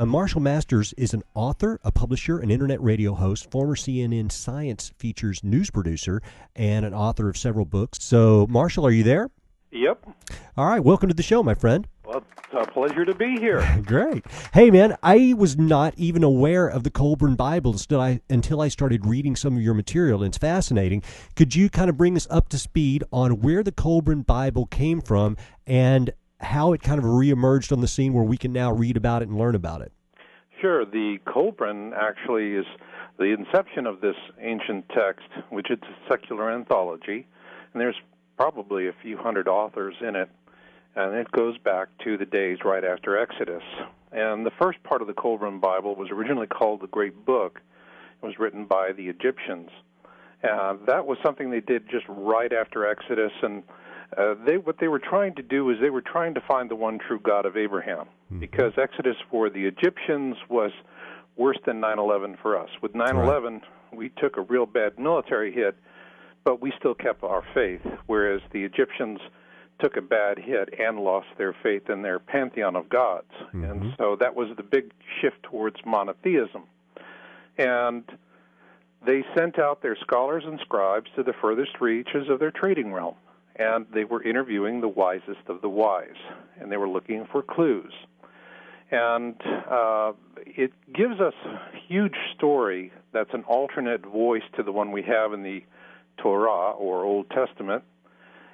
Marshall Masters is an author, a publisher, an internet radio host, former CNN Science Features news producer, and an author of several books. So, Marshall, are you there? Yep. All right. Welcome to the show, my friend. Well, it's a pleasure to be here. Great. Hey, man, I was not even aware of the Kolbrin Bible until I started reading some of your material, and it's fascinating. Could you kind of bring us up to speed on where the Kolbrin Bible came from and how it kind of reemerged on the scene where we can now read about it and learn about it? Sure. The Kolbrin actually is the inception of this ancient text, which is a secular anthology, and there's probably a few hundred authors in it, and it goes back to the days right after Exodus. And the first part of the Kolbrin Bible was originally called the Great Book. It was written by the Egyptians. That was something they did just right after Exodus, and what they were trying to do is they were trying to find the one true God of Abraham, because Exodus for the Egyptians was worse than 9/11 for us. With 9/11, we took a real bad military hit, but we still kept our faith, whereas the Egyptians took a bad hit and lost their faith in their pantheon of gods. And so that was the big shift towards monotheism. And they sent out their scholars and scribes to the furthest reaches of their trading realm, and they were interviewing the wisest of the wise, and they were looking for clues. And it gives us a huge story that's an alternate voice to the one we have in the Torah, or Old Testament,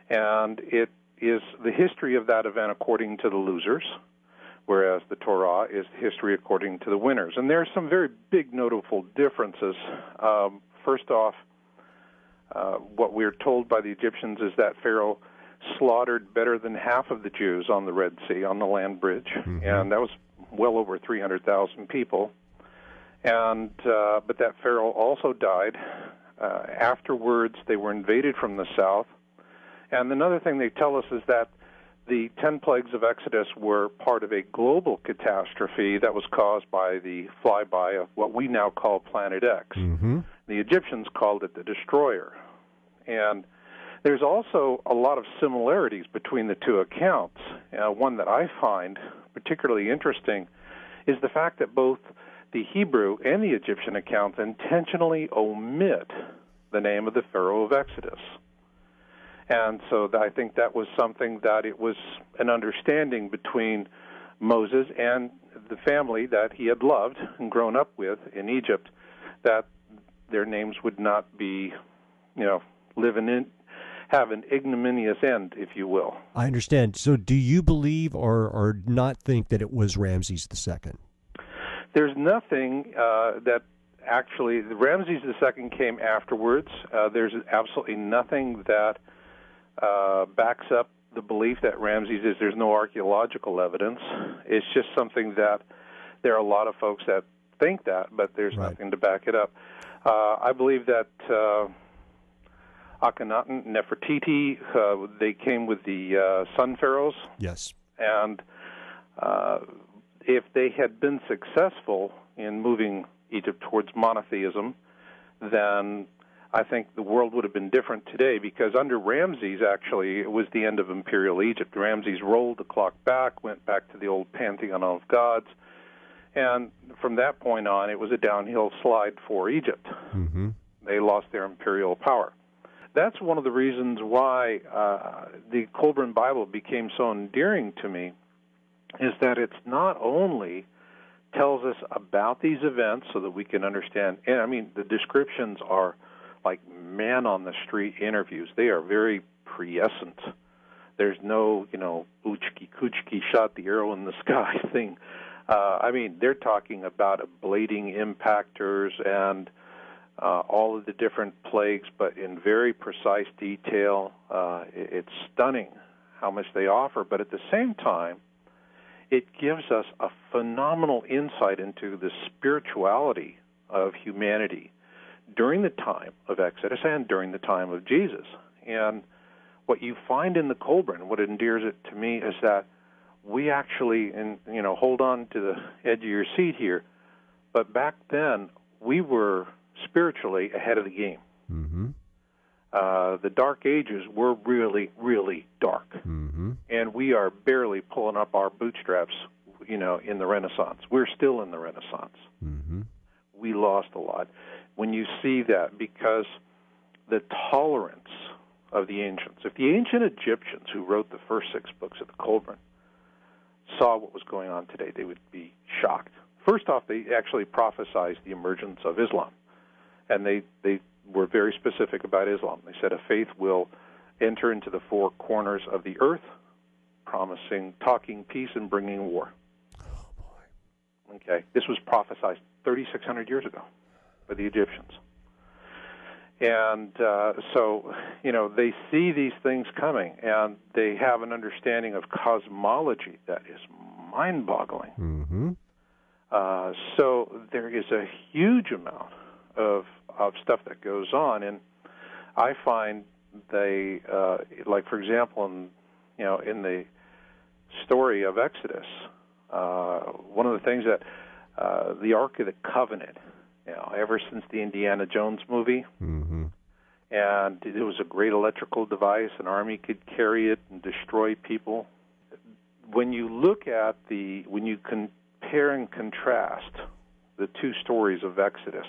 and it is the history of that event according to the losers, whereas the Torah is the history according to the winners. And there are some very big notable differences. First off, what we're told by the Egyptians is that Pharaoh slaughtered better than half of the Jews on the Red Sea, on the land bridge, and that was well over 300,000 people. And but that Pharaoh also died. Afterwards, they were invaded from the south. And another thing they tell us is that the 10 plagues of Exodus were part of a global catastrophe that was caused by the flyby of what we now call Planet X. The Egyptians called it the Destroyer. And there's also a lot of similarities between the two accounts. One that I find particularly interesting is the fact that both the Hebrew and the Egyptian accounts intentionally omit the name of the Pharaoh of Exodus. And so I think that was something that it was an understanding between Moses and the family that he had loved and grown up with in Egypt, that their names would not be, have an ignominious end, if you will. I understand. So do you believe or not think that it was Ramses II? There's nothing that actually, Ramses II came afterwards. There's absolutely nothing that backs up the belief that Ramses is. There's no archaeological evidence. It's just something that there are a lot of folks that think that, but there's nothing to back it up. I believe that Akhenaten, Nefertiti, they came with the Sun Pharaohs. Yes. And if they had been successful in moving Egypt towards monotheism, then I think the world would have been different today, because under Ramses, actually, it was the end of imperial Egypt. Ramses rolled the clock back, went back to the old pantheon of gods, and from that point on, it was a downhill slide for Egypt. They lost their imperial power. That's one of the reasons why the Kolbrin Bible became so endearing to me, is that it's not only tells us about these events so that we can understand, and I mean, the descriptions are like man-on-the-street interviews. They are very prescient. There's no, Uchki-Kuchki shot the arrow in the sky thing. I mean, they're talking about ablating impactors and all of the different plagues, but in very precise detail. It's stunning how much they offer, but at the same time, it gives us a phenomenal insight into the spirituality of humanity during the time of Exodus and during the time of Jesus. And what you find in the Kolbrin, what endears it to me, is that we actually, hold on to the edge of your seat here, but back then we were spiritually ahead of the game. The Dark Ages were really, really dark. And we are barely pulling up our bootstraps, in the Renaissance. We're still in the Renaissance. Mm-hmm. We lost a lot. When you see that, because the tolerance of the ancients, if the ancient Egyptians who wrote the first 6 books of the Kolbrin saw what was going on today, they would be shocked. First off, they actually prophesied the emergence of Islam, and they were very specific about Islam. They said a faith will enter into the 4 corners of the earth, promising, talking peace and bringing war. Oh, boy. Okay, this was prophesied 3,600 years ago by the Egyptians. And so, they see these things coming, and they have an understanding of cosmology that is mind-boggling. Mm-hmm. So there is a huge amount of stuff that goes on, and I find they, like for example, in the story of Exodus, one of the things that the Ark of the Covenant, ever since the Indiana Jones movie, mm-hmm. and it was a great electrical device, an army could carry it and destroy people. When you look at when you compare and contrast the 2 stories of Exodus,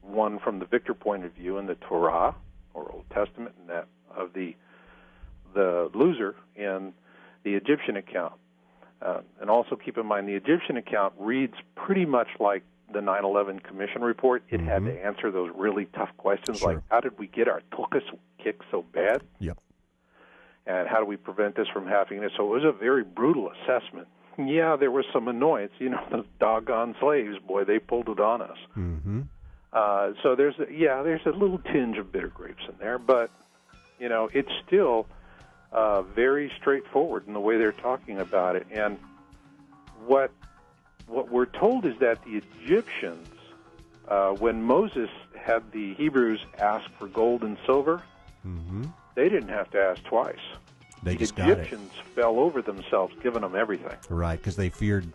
one from the victor point of view in the Torah, or Old Testament, and that of the loser in the Egyptian account. And also keep in mind, the Egyptian account reads pretty much like the 9/11 Commission report. It mm-hmm. had to answer those really tough questions, Sure. like how did we get our tuchus kicked so bad? Yep. And how do we prevent this from happening? So it was a very brutal assessment. Yeah, there was some annoyance. Those doggone slaves, boy, they pulled it on us. Mm-hmm. So there's a little tinge of bitter grapes in there, but it's still very straightforward in the way they're talking about it. And what we're told is that the Egyptians, when Moses had the Hebrews ask for gold and silver, mm-hmm. they didn't have to ask twice. They just the got it. Egyptians fell over themselves, giving them everything. Right, because they feared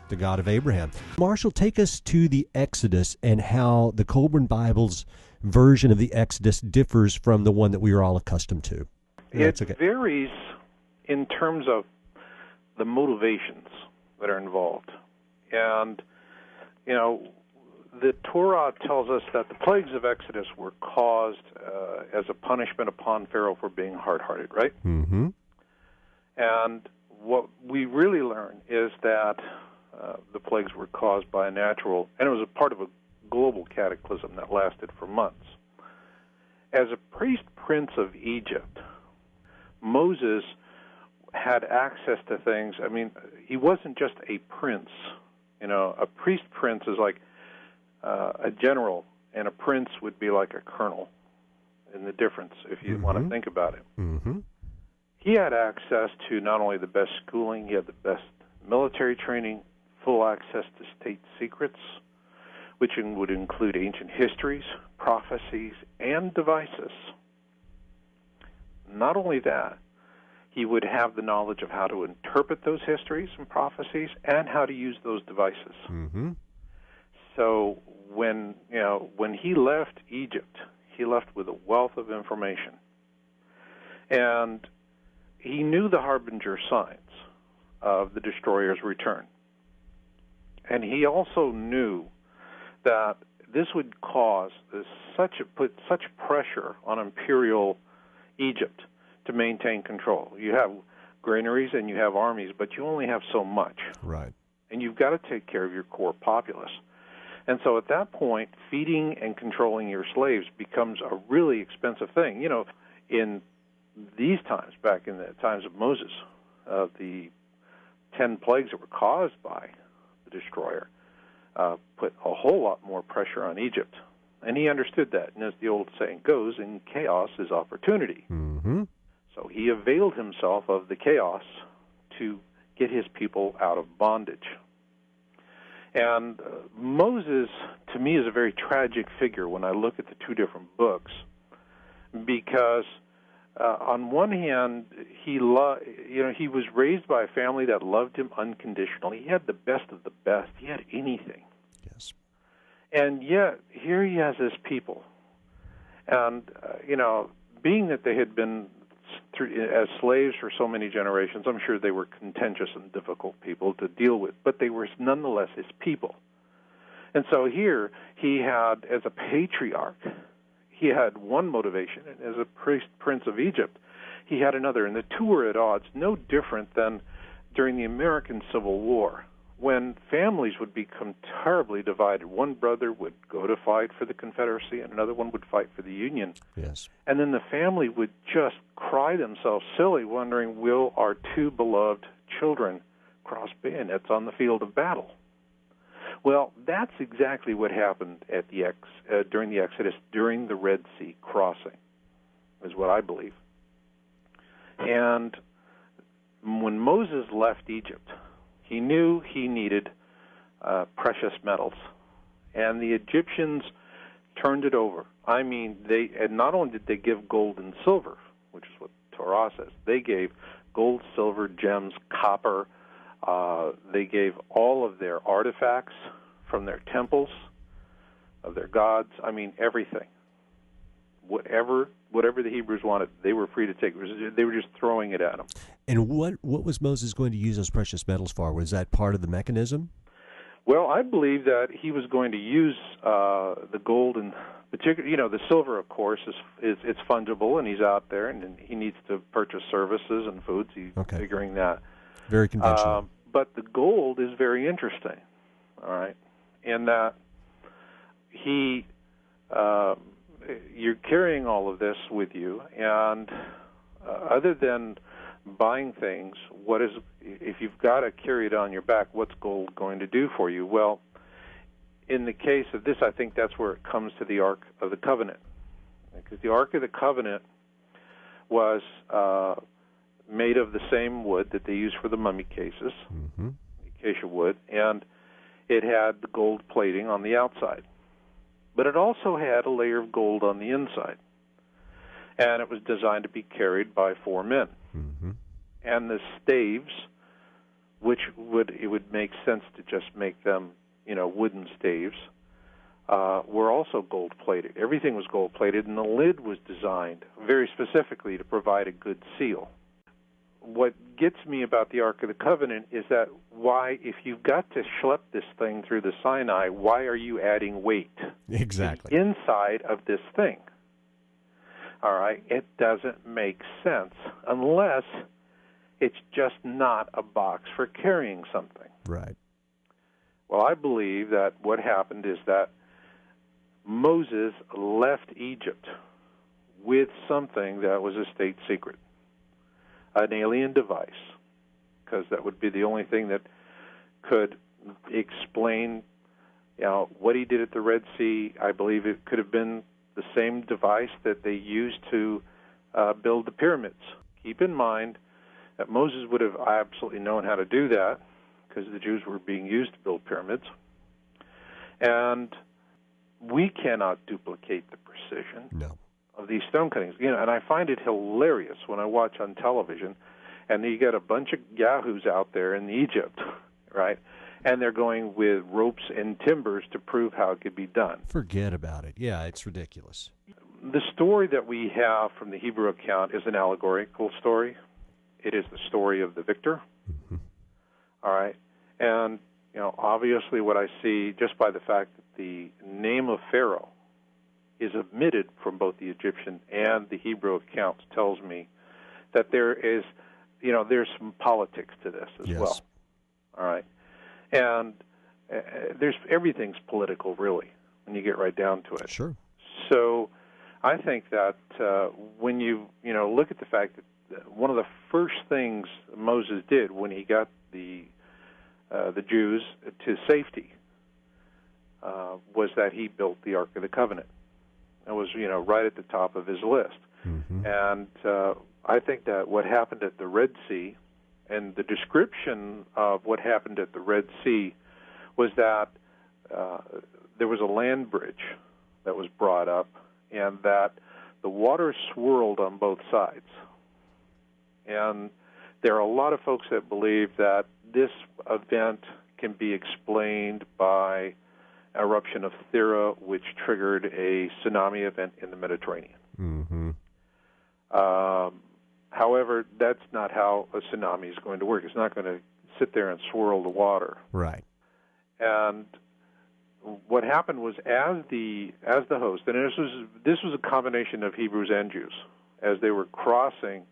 the God of Abraham. Marshall, take us to the Exodus and how the Colbrin Bible's version of the Exodus differs from the one that we are all accustomed to. It varies in terms of the motivations that are involved. And, the Torah tells us that the plagues of Exodus were caused as a punishment upon Pharaoh for being hard-hearted, right? Mm-hmm. And what we really learn is that the plagues were caused by a natural, and it was a part of a global cataclysm that lasted for months. As a priest prince of Egypt, Moses had access to things. I mean, he wasn't just a prince. A priest prince is like a general, and a prince would be like a colonel, in the difference, if you mm-hmm. want to think about it. Mm-hmm. He had access to not only the best schooling, he had the best military training, full access to state secrets, which would include ancient histories, prophecies, and devices. Not only that, he would have the knowledge of how to interpret those histories and prophecies and how to use those devices. Mm-hmm. So when he left Egypt, he left with a wealth of information. And he knew the harbinger signs of the destroyer's return. And he also knew that this would put such pressure on imperial Egypt to maintain control. You have granaries and you have armies, but you only have so much. Right. And you've got to take care of your core populace. And so at that point, feeding and controlling your slaves becomes a really expensive thing. In these times, back in the times of Moses, the 10 plagues that were caused by the destroyer put a whole lot more pressure on Egypt. And he understood that. And as the old saying goes, in chaos is opportunity. Mm-hmm. So he availed himself of the chaos to get his people out of bondage. And Moses, to me, is a very tragic figure when I look at the 2 different books, because on one hand, he was raised by a family that loved him unconditionally. He had the best of the best. He had anything. Yes. And yet, here he has his people. And, being that they had been as slaves for so many generations. I'm sure they were contentious and difficult people to deal with, but they were nonetheless his people. And so here he had, as a patriarch, he had one motivation, and as a prince of Egypt, he had another, and the two were at odds, no different than during the American Civil War, when families would become terribly divided. One brother would go to fight for the Confederacy, and another one would fight for the Union. Yes. And then the family would just cry themselves silly, wondering, will our two beloved children cross bayonets on the field of battle? Well, that's exactly what happened at during the Exodus, during the Red Sea crossing, is what I believe. And when Moses left Egypt, he knew he needed precious metals, and the Egyptians turned it over. I mean, not only did they give gold and silver, which is what Torah says, they gave gold, silver, gems, copper. They gave all of their artifacts from their temples, of their gods. I mean, everything. Whatever the Hebrews wanted, they were free to take. They were just throwing it at them. And what was Moses going to use those precious metals for? Was that part of the mechanism? Well, I believe that he was going to use the gold and particularly, the silver, of course, it's fungible, and he's out there, and he needs to purchase services and foods. He's figuring that. Very conventional. But the gold is very interesting, all right, in that you're carrying all of this with you, and other than buying things, if you've got to carry it on your back, what's gold going to do for you? Well, in the case of this, I think that's where it comes to the Ark of the Covenant, because the Ark of the Covenant was made of the same wood that they use for the mummy cases, acacia wood, and it had the gold plating on the outside. But it also had a layer of gold on the inside. And it was designed to be carried by 4 men. And the staves, it would make sense to just make them, wooden staves, were also gold-plated. Everything was gold-plated, and the lid was designed very specifically to provide a good seal. What gets me about the Ark of the Covenant is that if you've got to schlep this thing through the Sinai, why are you adding weight? Exactly. Inside of this thing. All right? It doesn't make sense unless it's just not a box for carrying something. Right. Well, I believe that what happened is that Moses left Egypt with something that was a state secret. An alien device, because that would be the only thing that could explain, what he did at the Red Sea. I believe it could have been the same device that they used to build the pyramids. Keep in mind that Moses would have absolutely known how to do that, because the Jews were being used to build pyramids. And we cannot duplicate the precision. No. Of these stone cuttings, and I find it hilarious when I watch on television, and you get a bunch of yahoos out there in Egypt, right? And they're going with ropes and timbers to prove how it could be done. Forget about it. Yeah, it's ridiculous. The story that we have from the Hebrew account is an allegorical story. It is the story of the victor. All right, and obviously, what I see just by the fact that the name of Pharaoh is omitted from both the Egyptian and the Hebrew accounts tells me that there is, there's some politics to this as well. All right, and everything's political, really, when you get right down to it. Sure. So, I think that when you look at the fact that one of the first things Moses did when he got the Jews to safety was that he built the Ark of the Covenant. It was, right at the top of his list. And I think that what happened at the Red Sea, and the description of what happened at the Red Sea, was that there was a land bridge that was brought up, and that the water swirled on both sides. And there are a lot of folks that believe that this event can be explained by eruption of Thera, which triggered a tsunami event in the Mediterranean. However, that's not how a tsunami is going to work. It's not going to sit there and swirl the water. Right. And what happened was, as the host, and this was a combination of Hebrews and Jews, as they were crossing,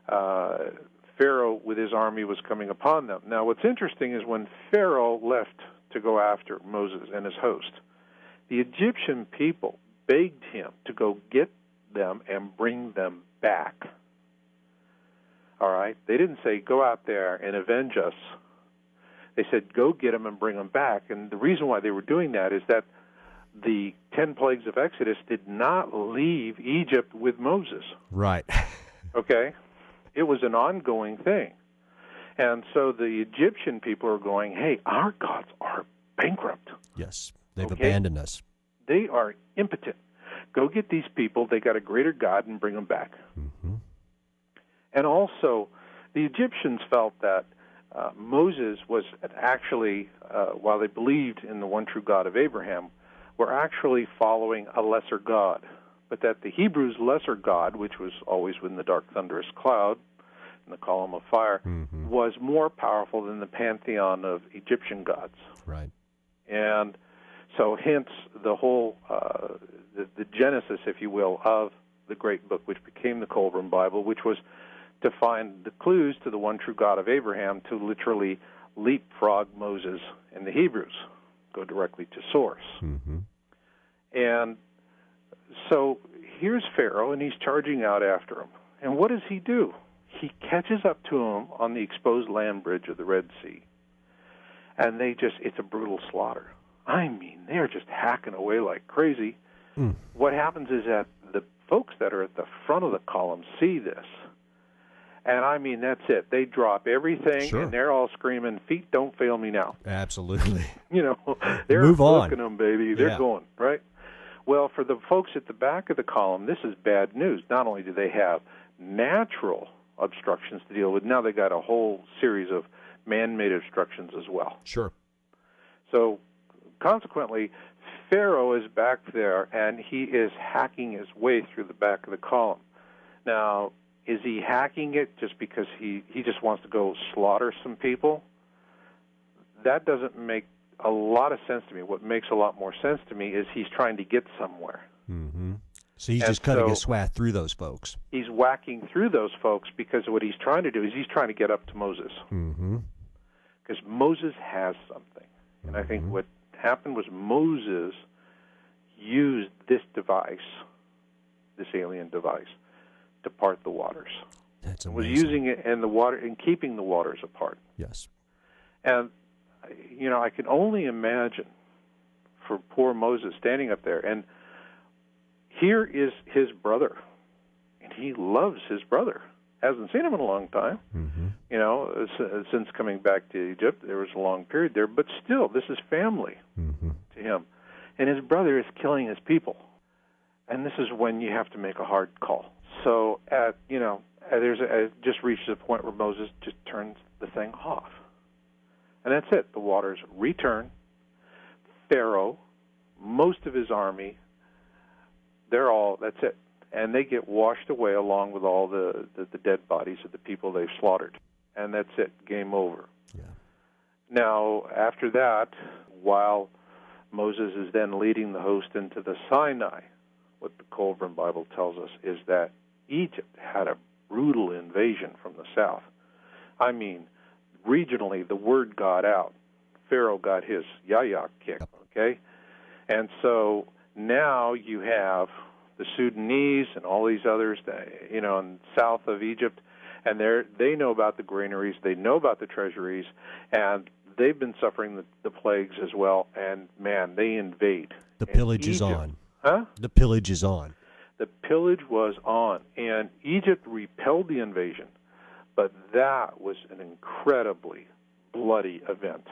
Pharaoh with his army was coming upon them. Now, what's interesting is when Pharaoh left to go after Moses and his host, the Egyptian people begged him to go get them and bring them back. All right? They didn't say, go out there and avenge us. They said, go get them and bring them back. And the reason why they were doing that is that the 10 plagues of Exodus did not leave Egypt with Moses. Right. Okay? It was an ongoing thing. And so the Egyptian people are going, hey, our gods are bankrupt. Yes. They've abandoned us. They are impotent. Go get these people. They got a greater God and bring them back. Mm-hmm. And also, the Egyptians felt that Moses was actually, while they believed in the one true God of Abraham, were actually following a lesser God. But that the Hebrews' lesser God, which was always within the dark thunderous cloud and the column of fire, mm-hmm. was more powerful than the pantheon of Egyptian gods. Right. And so hence the whole, the genesis, if you will, of the great book which became the Kolbrin Bible, which was to find the clues to the one true God of Abraham, to literally leapfrog Moses and the Hebrews, go directly to source. Mm-hmm. And so here's Pharaoh, and he's charging out after him. And what does he do? He catches up to him on the exposed land bridge of the Red Sea. And it's a brutal slaughter. I mean, they're just hacking away like crazy. Mm. What happens is that the folks that are at the front of the column see this. And I mean, that's it. They drop everything, Sure. and they're all screaming, feet don't fail me now. Absolutely. They're Move on. booking them, baby. They're going, right? Well, for the folks at the back of the column, this is bad news. Not only do they have natural obstructions to deal with, now they got a whole series of man-made obstructions as well. Sure. So, consequently, Pharaoh is back there, and he is hacking his way through the back of the column. Now, is he hacking it just because he just wants to go slaughter some people? That doesn't make a lot of sense to me. What makes a lot more sense to me is he's trying to get somewhere. Mm-hmm. So he's just cutting a swath through those folks. He's whacking through those folks because what he's trying to do is he's trying to get up to Moses. Mm-hmm. Because Moses has something. And I think what happened was Moses used this device, this alien device, to part the waters. That's amazing. Was using it in the water and keeping the waters apart. Yes. And I can only imagine for poor Moses standing up there, and here is his brother, and he loves his brother. Hasn't seen him in a long time. Mm-hmm. Since coming back to Egypt, there was a long period there, but still, this is family to him. And his brother is killing his people. And this is when you have to make a hard call. So, it just reaches a point where Moses just turns the thing off. And that's it. The waters return. Pharaoh, most of his army, that's it. And they get washed away along with all the dead bodies of the people they've slaughtered. And that's it. Game over. Yeah. Now, after that, while Moses is then leading the host into the Sinai, what the Colbrin Bible tells us is that Egypt had a brutal invasion from the south. I mean, regionally, the word got out. Pharaoh got his yaya kick, okay? And so now you have the Sudanese and all these others, in south of Egypt, and they know about the granaries, they know about the treasuries, and they've been suffering the plagues as well, and, man, they invade. The pillage is on. Huh? The pillage is on. The pillage was on, and Egypt repelled the invasion, but that was an incredibly bloody event.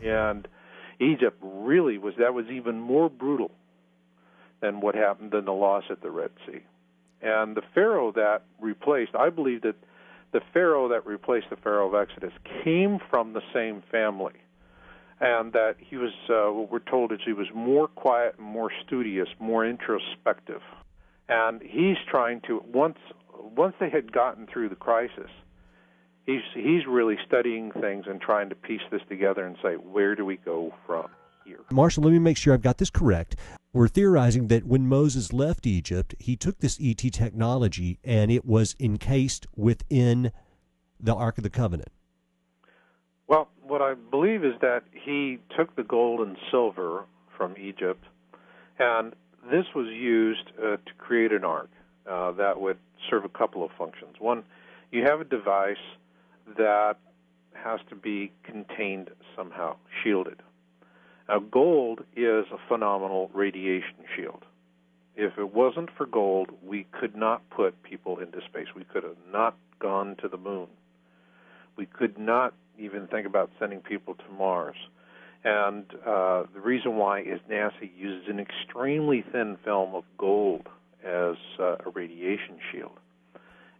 And Egypt really was even more brutal than what happened in the loss at the Red Sea. And the Pharaoh that replaced, I believe that the Pharaoh that replaced the Pharaoh of Exodus came from the same family. And that he was, what we're told is he was more quiet, more studious, more introspective. And he's trying to, once once they had gotten through the crisis, he's really studying things and trying to piece this together and say, where do we go from here? Marshall, let me make sure I've got this correct. We're theorizing that when Moses left Egypt, he took this ET technology and it was encased within the Ark of the Covenant. Well, what I believe is that he took the gold and silver from Egypt, and this was used to create an ark that would serve a couple of functions. One, you have a device that has to be contained somehow, shielded. Now, gold is a phenomenal radiation shield. If it wasn't for gold, we could not put people into space. We could have not gone to the moon. We could not even think about sending people to Mars. And the reason why is NASA uses an extremely thin film of gold as a radiation shield.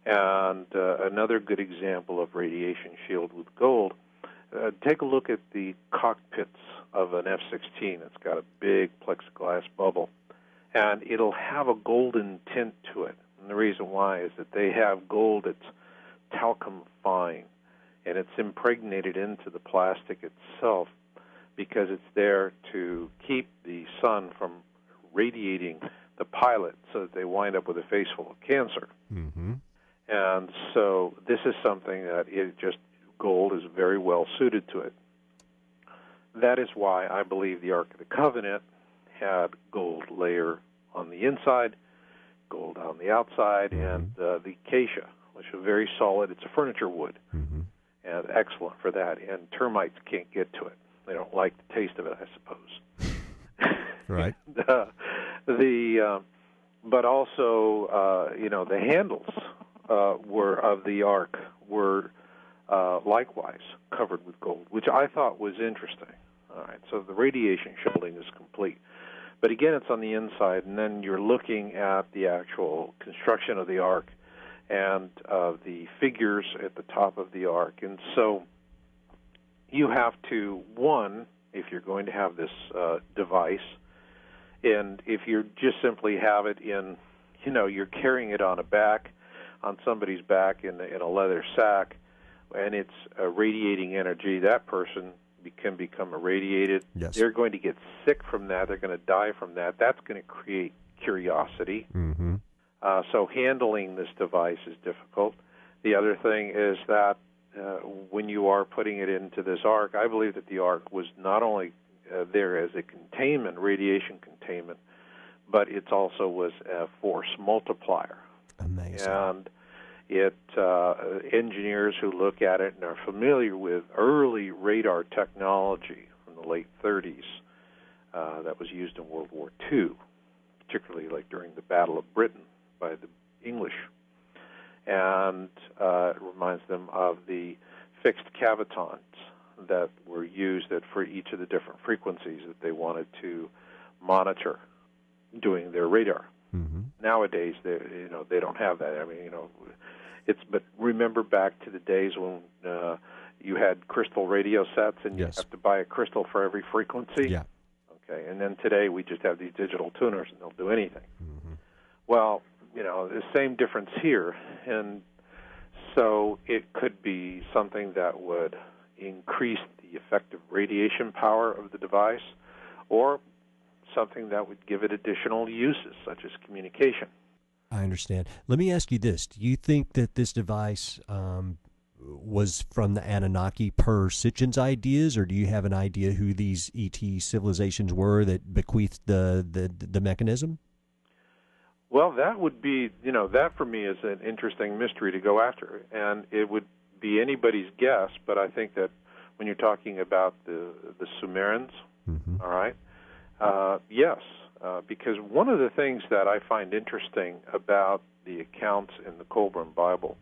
And another good example of radiation shield with gold, take a look at the cockpits of an F-16. It's got a big plexiglass bubble, and it'll have a golden tint to it. And the reason why is that they have gold that's talcum fine, and it's impregnated into the plastic itself because it's there to keep the sun from radiating the pilot so that they wind up with a face full of cancer. Mm-hmm. And so this is something that gold is very well suited to it. That is why I believe the Ark of the Covenant had gold layer on the inside, gold on the outside, and the acacia, which is very solid. It's a furniture wood, and excellent for that. And termites can't get to it. They don't like the taste of it, I suppose. Right. But also, the handles of the ark were likewise covered with gold, which I thought was interesting. All right, so the radiation shielding is complete. But again, it's on the inside, and then you're looking at the actual construction of the ark and the figures at the top of the ark. And so you have to, one, if you're going to have this device, and if you just simply have it in, you're carrying it on somebody's back in a leather sack, and it's radiating energy, that person can become irradiated. Yes. They're going to get sick from that. They're going to die from that. That's going to create curiosity. Mm-hmm. So handling this device is difficult. The other thing is that when you are putting it into this ark, I believe that the ark was not only there as a containment, radiation containment, but it also was a force multiplier. Amazing. And engineers who look at it and are familiar with early radar technology from the late 30s that was used in World War II, particularly like during the Battle of Britain by the English. And it reminds them of the fixed cavitons that were used for each of the different frequencies that they wanted to monitor doing their radar. Mm-hmm. Nowadays, they don't have that. I mean, but remember back to the days when you had crystal radio sets, and you have to buy a crystal for every frequency. Yeah. Okay, and then today we just have these digital tuners, and they'll do anything. Mm-hmm. Well, the same difference here, and so it could be something that would increase the effective radiation power of the device, or something that would give it additional uses, such as communication. I understand. Let me ask you this. Do you think that this device was from the Anunnaki per Sitchin's ideas, or do you have an idea who these ET civilizations were that bequeathed the mechanism? Well, that would be, that for me is an interesting mystery to go after, and it would be anybody's guess, but I think that when you're talking about the Sumerians, all right, yes, because one of the things that I find interesting about the accounts in the Colbrin Bible,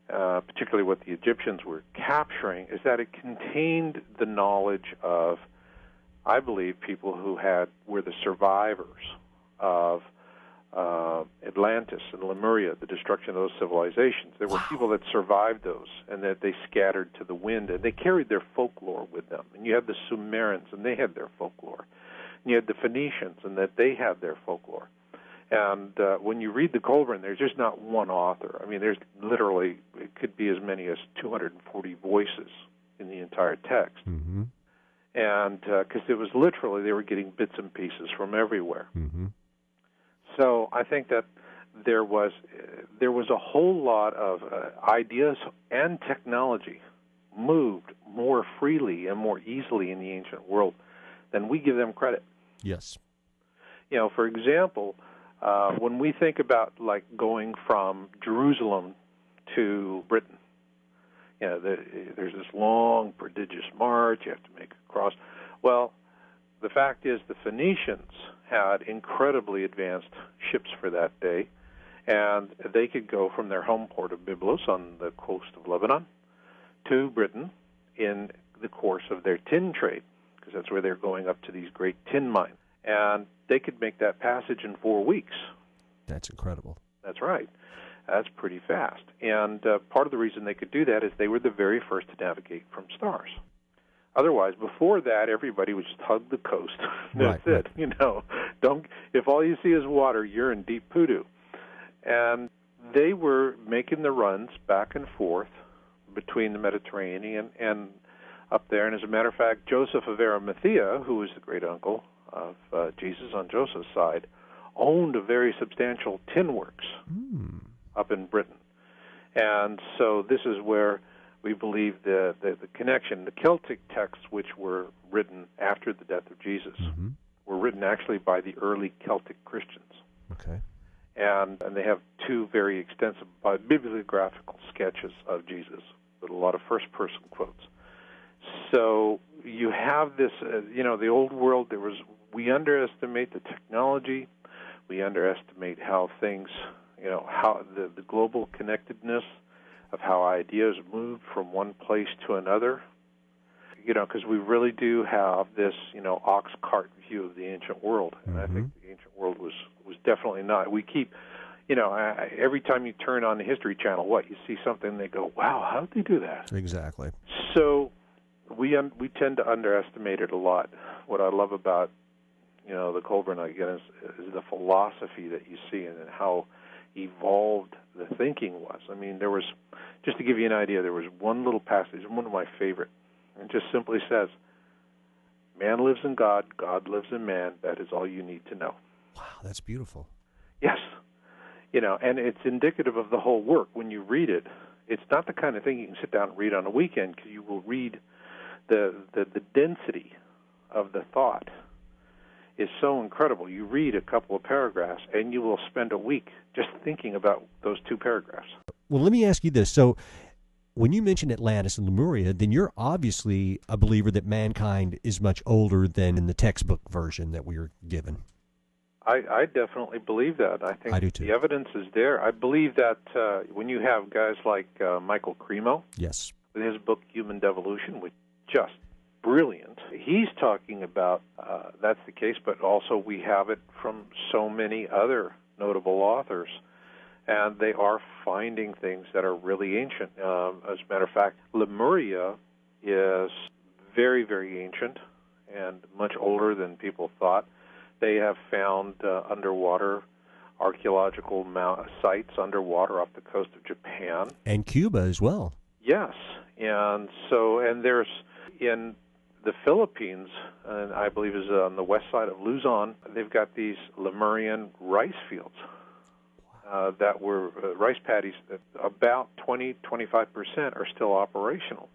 particularly what the Egyptians were capturing, is that it contained the knowledge of, I believe, people who were the survivors of Atlantis and Lemuria, the destruction of those civilizations. There were people that survived those, and that they scattered to the wind, and they carried their folklore with them. And you had the Sumerians, and they had their folklore. And you had the Phoenicians, and that they had their folklore. And when you read the Kolbrin, there's just not one author. I mean, there's literally, it could be as many as 240 voices in the entire text. Mm-hmm. And because it was literally, they were getting bits and pieces from everywhere. Mm-hmm. So I think that there was a whole lot of ideas and technology moved more freely and more easily in the ancient world than we give them credit. Yes. You know, for example, when we think about like going from Jerusalem to Britain, you know, there's this long, prodigious march. You have to make a cross. Well, the fact is the Phoenicians had incredibly advanced ships for that day, and they could go from their home port of Byblos on the coast of Lebanon to Britain in the course of their tin trade, because that's where they're going up to these great tin mines. And they could make that passage in 4 weeks. That's incredible. That's right. That's pretty fast. And part of the reason they could do that is they were the very first to navigate from stars. Otherwise, before that, everybody would just hug the coast. That's it. You know, if all you see is water, you're in deep poodoo. And they were making the runs back and forth between the Mediterranean and up there. And as a matter of fact, Joseph of Arimathea, who was the great uncle of Jesus on Joseph's side, owned a very substantial tin works up in Britain. And so this is where we believe the connection. The Celtic texts, which were written after the death of Jesus, were written actually by the early Celtic Christians. Okay. And they have two very extensive bibliographical sketches of Jesus with a lot of first-person quotes. So you have this, the old world, we underestimate the technology, we underestimate how things, how the global connectedness of how ideas move from one place to another, because we really do have this, ox cart view of the ancient world. And I think the ancient world was definitely not. We keep, every time you turn on the History Channel, you see something, and they go, wow, how did they do that? Exactly. So we tend to underestimate it a lot. What I love about, the Kolbrin, again, is the philosophy that you see and how evolved the thinking was. I mean, there was, just to give you an idea, there was one little passage, one of my favorite, and it just simply says, man lives in God, God lives in man, that is all you need to know. Wow, that's beautiful. Yes. And it's indicative of the whole work. When you read it, it's not the kind of thing you can sit down and read on a weekend, because you will read the density of the thought is so incredible. You read a couple of paragraphs, and you will spend a week just thinking about those two paragraphs. Well, let me ask you this. So when you mention Atlantis and Lemuria, then you're obviously a believer that mankind is much older than in the textbook version that we were given. I definitely believe that. I think I do too. The evidence is there. I believe that when you have guys like Michael Cremo, yes, with his book Human Devolution, which is just brilliant, he's talking about that's the case, but also we have it from so many other notable authors, and they are finding things that are really ancient. As a matter of fact, Lemuria is very, very ancient and much older than people thought. They have found underwater archaeological sites underwater off the coast of Japan. And Cuba as well. Yes. And there's in the Philippines, and I believe is on the west side of Luzon, they've got these Lemurian rice fields that were rice paddies that about 20-25% are still operational.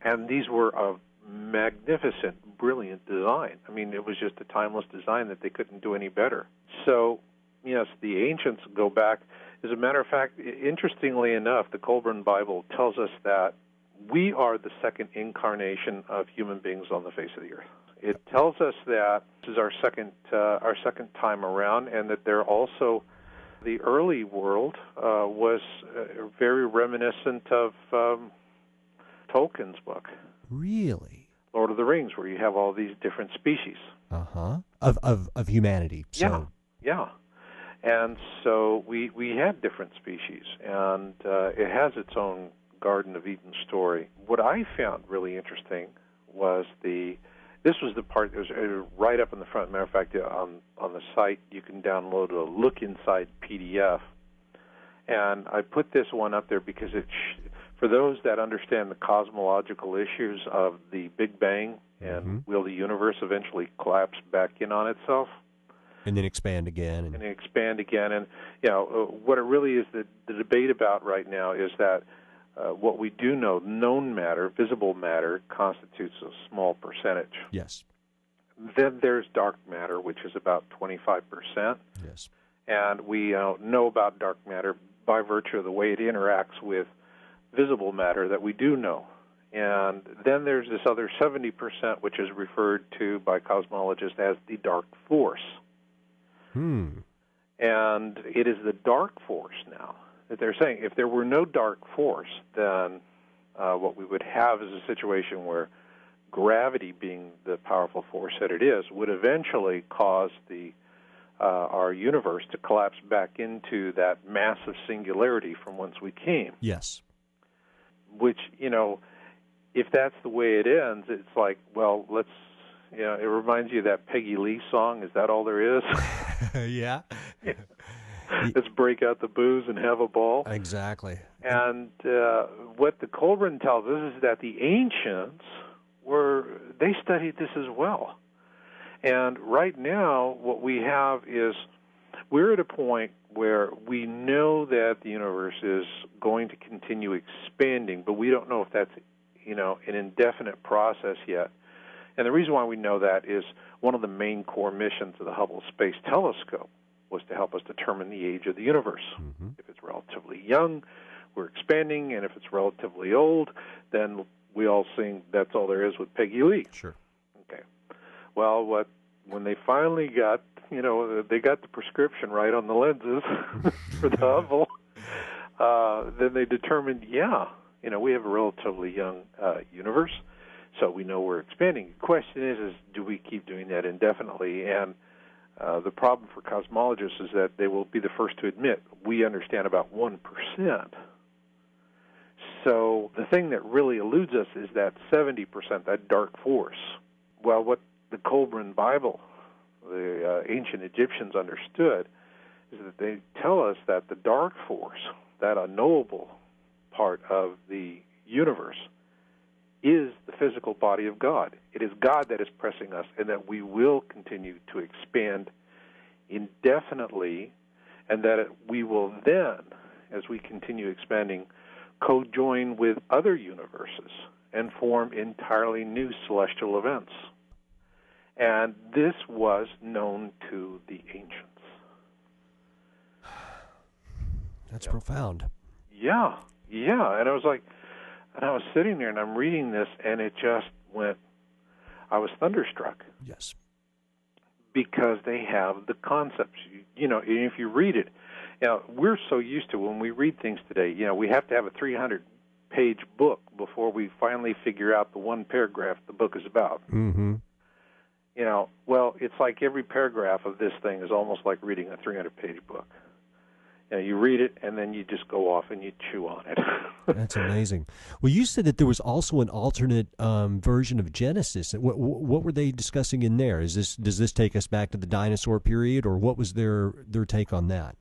And these were of magnificent, brilliant design. I mean, it was just a timeless design that they couldn't do any better. So, yes, the ancients go back. As a matter of fact, interestingly enough, the Colbrin Bible tells us that we are the second incarnation of human beings on the face of the earth. It tells us that this is our second time around, and that they're also the early world was very reminiscent of Tolkien's book. Really? Lord of the Rings, where you have all these different species. Of humanity. So. Yeah. And so we had different species, and it has its own Garden of Eden story. What I found really interesting was the This was the part that was right up in the front. Matter of fact, on the site, you can download a Look Inside PDF. And I put this one up there because for those that understand the cosmological issues of the Big Bang and will the universe eventually collapse back in on itself? And then expand again. And expand again. And, what it really is, the debate about right now is that what we do know, known matter, visible matter, constitutes a small percentage. Yes. Then there's dark matter, which is about 25%. Yes. And we know about dark matter by virtue of the way it interacts with visible matter that we do know. And then there's this other 70%, which is referred to by cosmologists as the dark force. And it is the dark force now that they're saying if there were no dark force, then what we would have is a situation where gravity, being the powerful force that it is, would eventually cause our universe to collapse back into that massive singularity from whence we came. Yes. Which, if that's the way it ends, it's like, well, let's, it reminds you of that Peggy Lee song, Is That All There Is? Yeah. Let's break out the booze and have a ball. Exactly. And what the Kolbrin tells us is that the ancients they studied this as well. And right now, what we have is we're at a point where we know that the universe is going to continue expanding, but we don't know if that's, an indefinite process yet. And the reason why we know that is one of the main core missions of the Hubble Space Telescope was to help us determine the age of the universe. If it's relatively young, we're expanding, and if it's relatively old, then we all sing That's All There Is with Peggy Lee. Sure. Okay. Well, when they finally got, they got the prescription right on the lenses for the Hubble, then they determined, we have a relatively young universe, so we know we're expanding. The question is do we keep doing that indefinitely? And the problem for cosmologists is that they will be the first to admit we understand about 1%. So the thing that really eludes us is that 70%, that dark force. Well, what the Colbrin Bible, the ancient Egyptians understood, is that they tell us that the dark force, that unknowable part of the universe, is the physical body of God. It is God that is pressing us, and that we will continue to expand indefinitely, and that we will then, as we continue expanding, co-join with other universes and form entirely new celestial events. And this was known to the ancients. That's profound. Yeah. And I was sitting there and I'm reading this, and it just went, I was thunderstruck. Yes. Because they have the concepts. If you read it, we're so used to when we read things today, we have to have a 300-page book before we finally figure out the one paragraph the book is about. Well, it's like every paragraph of this thing is almost like reading a 300-page book. You read it, and then you just go off and you chew on it. That's amazing. Well, you said that there was also an alternate version of Genesis. What were they discussing in there? Does this take us back to the dinosaur period, or what was their take on that?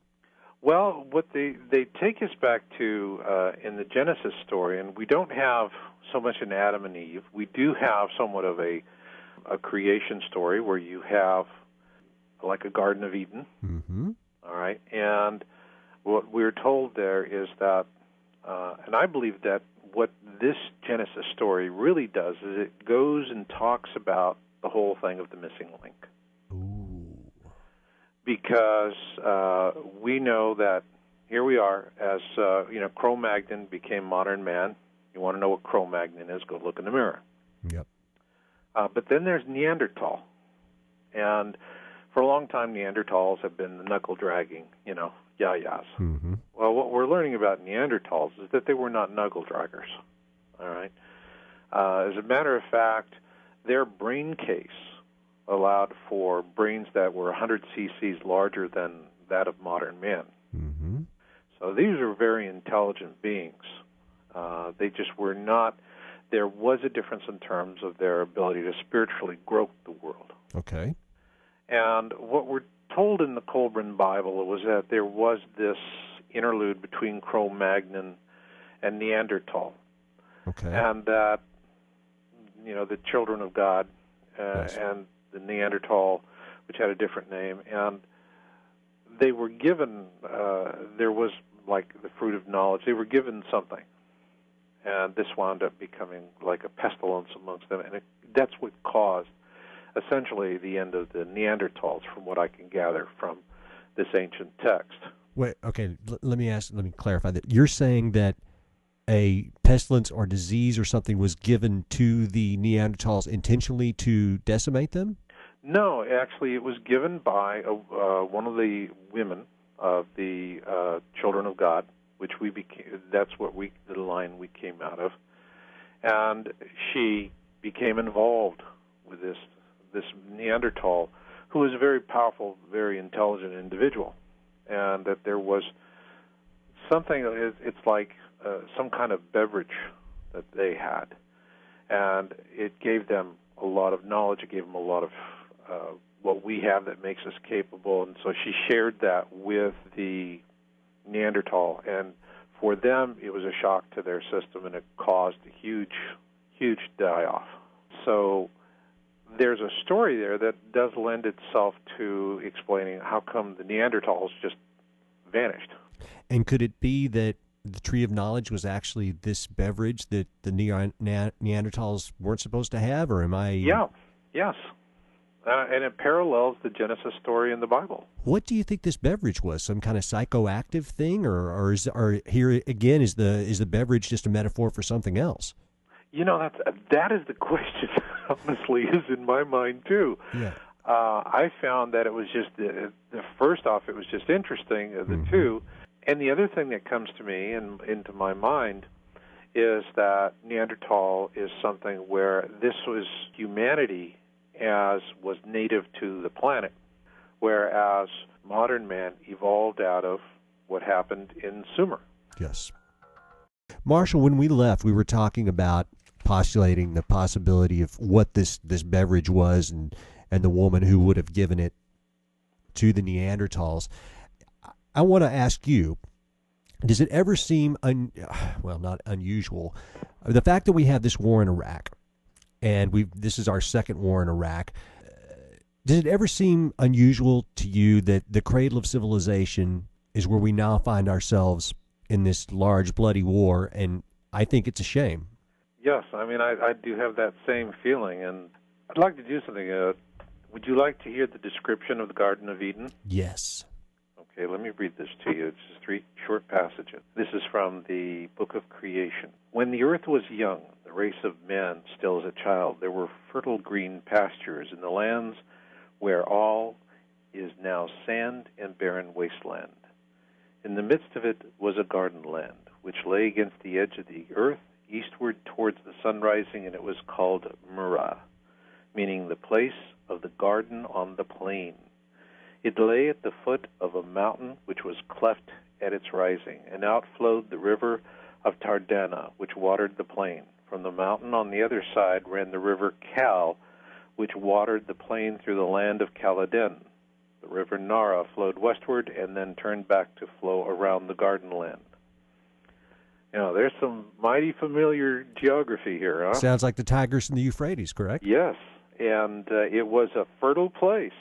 Well, what they take us back to in the Genesis story, and we don't have so much in Adam and Eve. We do have somewhat of a creation story where you have like a Garden of Eden. All right, and what we're told there is that, and I believe that what this Genesis story really does is it goes and talks about the whole thing of the missing link. Because we know that here we are, as Cro-Magnon became modern man. You want to know what Cro-Magnon is? Go look in the mirror. Yep. But then there's Neanderthal, and for a long time Neanderthals have been the knuckle-dragging, yayas. Well, what we're learning about Neanderthals is that they were not knuckle-draggers. All right. As a matter of fact, their brain case allowed for brains that were 100 cc's larger than that of modern men. So these are very intelligent beings. They just were not there was a difference in terms of their ability to spiritually grope the world. Okay. And what we're told in the Kolbrin Bible was that there was this interlude between Cro-Magnon and Neanderthal. Okay. And that, the children of God Yes. and the Neanderthal, which had a different name, and they were given, there was like the fruit of knowledge, they were given something. And this wound up becoming like a pestilence amongst them, and that's what caused essentially the end of the Neanderthals, from what I can gather from this ancient text. Wait, okay, let me clarify that. You're saying that a pestilence or disease or something was given to the Neanderthals intentionally to decimate them? No, actually, it was given by one of the women of the children of God, which we became. That's what the line we came out of, and she became involved with this Neanderthal, who was a very powerful, very intelligent individual, and that there was something. It's like some kind of beverage that they had, and it gave them a lot of knowledge. It gave them a lot of what we have that makes us capable, and so she shared that with the Neanderthal, and for them it was a shock to their system, and it caused a huge die-off. So there's a story there that does lend itself to explaining how come the Neanderthals just vanished. And could it be that the tree of knowledge was actually this beverage that the Neanderthals weren't supposed to have, or am I... Yeah, yes. And it parallels the Genesis story in the Bible. What do you think this beverage was? Some kind of psychoactive thing, or here again is the beverage just a metaphor for something else? That is the question. Honestly, is in my mind too. Yeah. I found that it was just the first off, it was just interesting, the two, and the other thing that comes to me and into my mind is that Neanderthal is something where this was humanity as was native to the planet, whereas modern man evolved out of what happened in Sumer. Yes. Marshall, when we left, we were talking about postulating the possibility of what this beverage was and the woman who would have given it to the Neanderthals. I want to ask you, does it ever seem, not unusual, the fact that we have this war in Iraq, and this is our second war in Iraq, does it ever seem unusual to you that the cradle of civilization is where we now find ourselves in this large, bloody war? And I think it's a shame. Yes, I do have that same feeling, and I'd like to do something. Would you like to hear the description of the Garden of Eden? Yes. Okay, let me read this to you. It's just 3 short passages. This is from the Book of Creation. When the earth was young, the race of man still as a child, there were fertile green pastures in the lands where all is now sand and barren wasteland. In the midst of it was a garden land, which lay against the edge of the earth, eastward towards the sun rising, and it was called Murrah, meaning the place of the garden on the plain. It lay at the foot of a mountain which was cleft at its rising, and out flowed the river of Tardana, which watered the plain. From the mountain on the other side ran the river Cal, which watered the plain through the land of Caladen. The river Nara flowed westward and then turned back to flow around the garden land. There's some mighty familiar geography here, huh? Sounds like the Tigris and the Euphrates, correct? Yes, and it was a fertile place,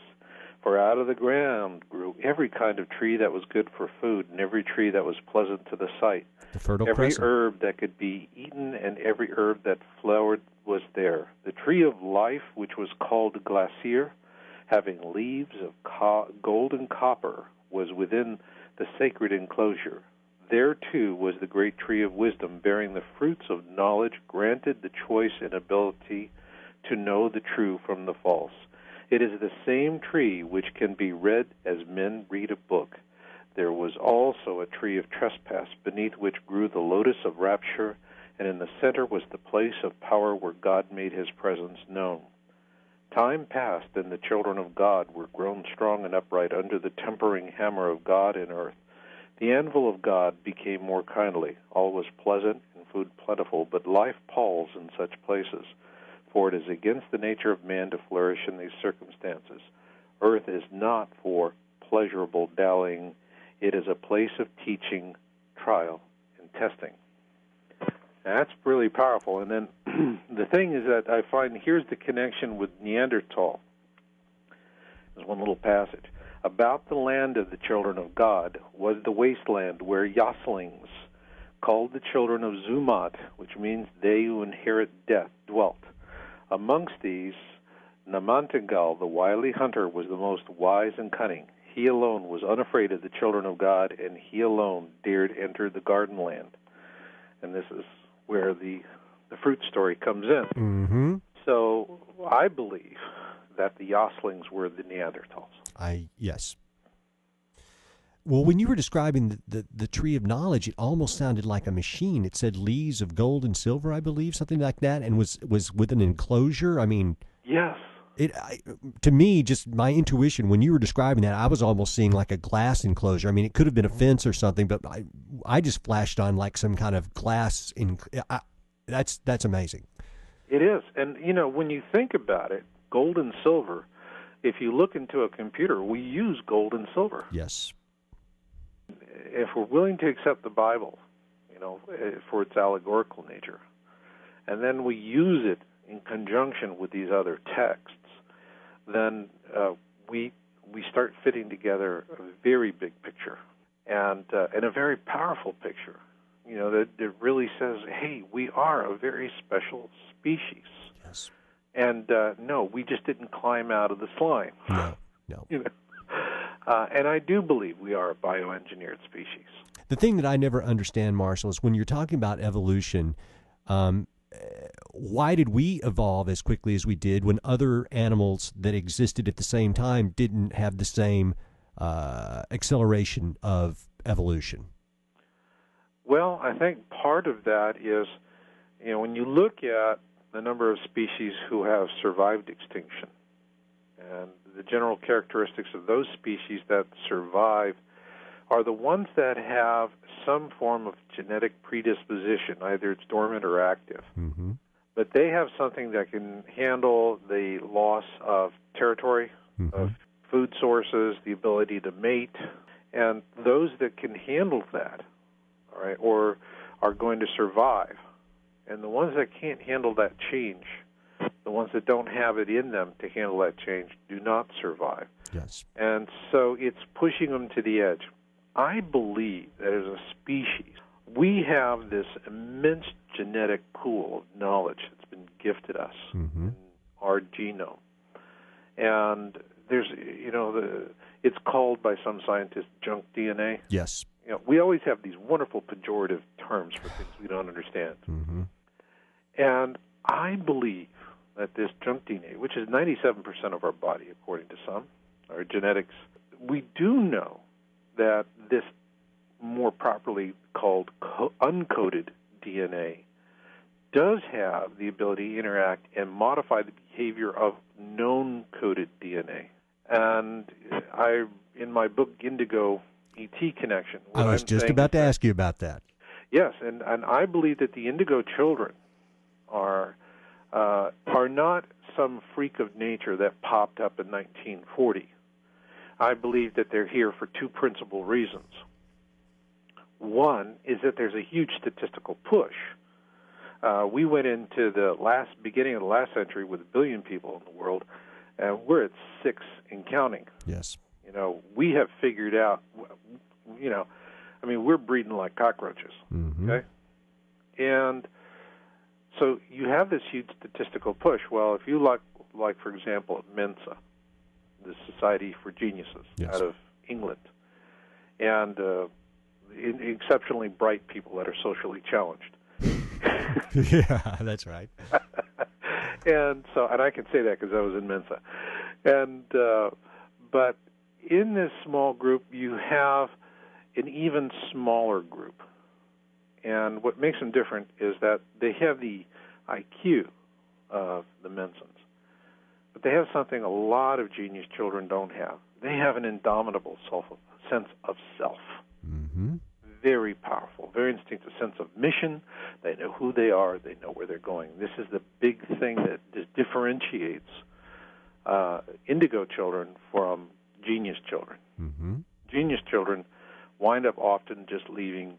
for out of the ground grew every kind of tree that was good for food, and every tree that was pleasant to the sight. The Fertile Every Crescent. herb that could be eaten and every herb that flowered was there. The tree of life, which was called glacier, having leaves of gold and copper, was within the sacred enclosure. There, too, was the great tree of wisdom, bearing the fruits of knowledge, granted the choice and ability to know the true from the false. It is the same tree which can be read as men read a book. There was also a tree of trespass, beneath which grew the lotus of rapture, and in the center was the place of power where God made his presence known. Time passed, and the children of God were grown strong and upright under the tempering hammer of God in earth. The anvil of God became more kindly. All was pleasant and food plentiful, but life palls in such places. For it is against the nature of man to flourish in these circumstances. Earth is not for pleasurable dallying. It is a place of teaching, trial, and testing. That's really powerful. And then the thing is that I find here's the connection with Neanderthal. There's one little passage. About the land of the children of God was the wasteland where Yoslings, called the children of Zumat, which means they who inherit death, dwelt. Amongst these, Namantagal, the wily hunter, was the most wise and cunning. He alone was unafraid of the children of God, and he alone dared enter the garden land. And this is where the fruit story comes in. Mm-hmm. So I believe that the Yoslings were the Neanderthals. Yes. Well, when you were describing the tree of knowledge, it almost sounded like a machine. It said leaves of gold and silver, I believe, something like that, and was with an enclosure. I mean, yes. To me, just my intuition, when you were describing that, I was almost seeing like a glass enclosure. I mean, it could have been a fence or something, but I just flashed on like some kind of glass. That's amazing. It is. And, when you think about it, gold and silver, if you look into a computer, we use gold and silver. Yes. If we're willing to accept the Bible, for its allegorical nature, and then we use it in conjunction with these other texts, then we start fitting together a very big picture and a very powerful picture. That it really says, hey, we are a very special species. Yes. And no, we just didn't climb out of the slime. No. And I do believe we are a bioengineered species. The thing that I never understand, Marshall, is when you're talking about evolution, why did we evolve as quickly as we did when other animals that existed at the same time didn't have the same acceleration of evolution? Well, I think part of that is, when you look at the number of species who have survived extinction, and the general characteristics of those species that survive are the ones that have some form of genetic predisposition, either it's dormant or active. Mm-hmm. But they have something that can handle the loss of territory, mm-hmm. of food sources, the ability to mate, and those that can handle that, all right, or are going to survive. And the ones that can't handle that change, the ones that don't have it in them to handle that change, do not survive. Yes. And so it's pushing them to the edge. I believe that as a species, we have this immense genetic pool of knowledge that's been gifted us mm-hmm. in our genome. And there's, it's called by some scientists junk DNA. Yes. We always have these wonderful pejorative terms for things we don't understand. Mm-hmm. And I believe that this junk DNA, which is 97% of our body, according to some, our genetics, we do know that this more properly called uncoded DNA does have the ability to interact and modify the behavior of known coded DNA. And in my book, Indigo, ET Connection. I was just about to ask you about that. Yes, and I believe that the Indigo children are not some freak of nature that popped up in 1940. I believe that they're here for two principal reasons. One is that there's a huge statistical push. We went into the beginning of the last century with 1 billion people in the world, and we're at 6 and counting. Yes. We have figured out, we're breeding like cockroaches, mm-hmm. okay? And so you have this huge statistical push. Well, if you look, like for example, at Mensa, the Society for Geniuses yes. out of England, and exceptionally bright people that are socially challenged. Yeah, that's right. And I can say that because I was in Mensa. And but in this small group, you have an even smaller group. And what makes them different is that they have the IQ of the Mensans. But they have something a lot of genius children don't have. They have an indomitable sense of self. Mm-hmm. very powerful, very instinctive sense of mission. They know who they are. They know where they're going. This is the big thing that differentiates indigo children from genius children. Mm-hmm. Genius children wind up often just leading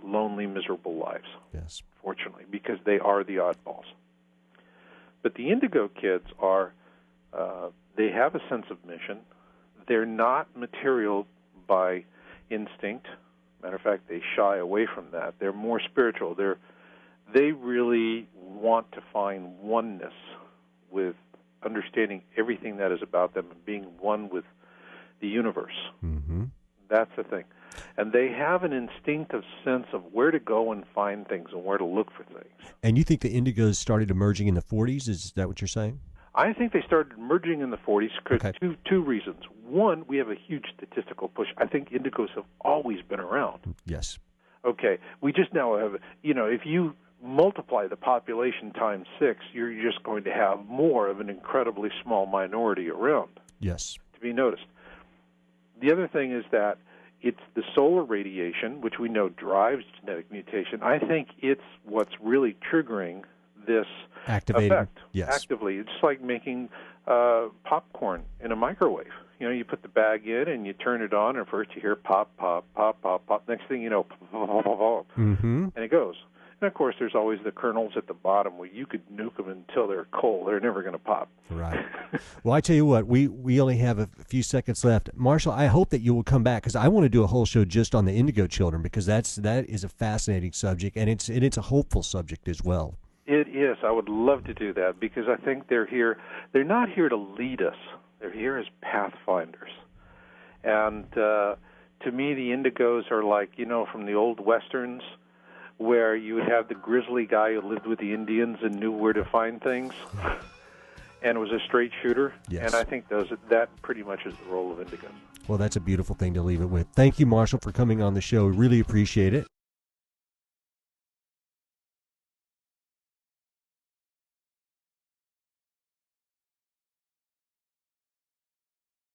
lonely, miserable lives. Yes. Fortunately, because they are the oddballs. But the indigo kids are, they have a sense of mission. They're not material by instinct. Matter of fact, they shy away from that. They're more spiritual. They really want to find oneness with understanding everything that is about them and being one with the universe. Mm-hmm. That's the thing. And they have an instinctive sense of where to go and find things and where to look for things. And you think the indigos started emerging in the 40s? Is that what you're saying? I think they started emerging in the 40s because two reasons. One, we have a huge statistical push. I think indigos have always been around. Yes. Okay. We just now have, if you multiply the population times 6, you're just going to have more of an incredibly small minority around. Yes. To be noticed. The other thing is that it's the solar radiation, which we know drives genetic mutation. I think it's what's really triggering this effect. Yes. Actively. It's like making popcorn in a microwave. You put the bag in and you turn it on, and first you hear pop, pop, pop, pop, pop. Next thing you know, pop, pop, pop, pop, Mm-hmm. and it goes. And, of course, there's always the kernels at the bottom where you could nuke them until they're cold. They're never going to pop. Right. Well, I tell you what, we only have a few seconds left. Marshall, I hope that you will come back because I want to do a whole show just on the indigo children because that is a fascinating subject, and it's a hopeful subject as well. It is. I would love to do that because I think they're here. They're not here to lead us. They're here as pathfinders. And to me, the indigos are like, from the old Westerns, where you would have the grizzly guy who lived with the Indians and knew where to find things, and was a straight shooter. Yes. And I think that pretty much is the role of indigos. Well, that's a beautiful thing to leave it with. Thank you, Marshall, for coming on the show. Really appreciate it.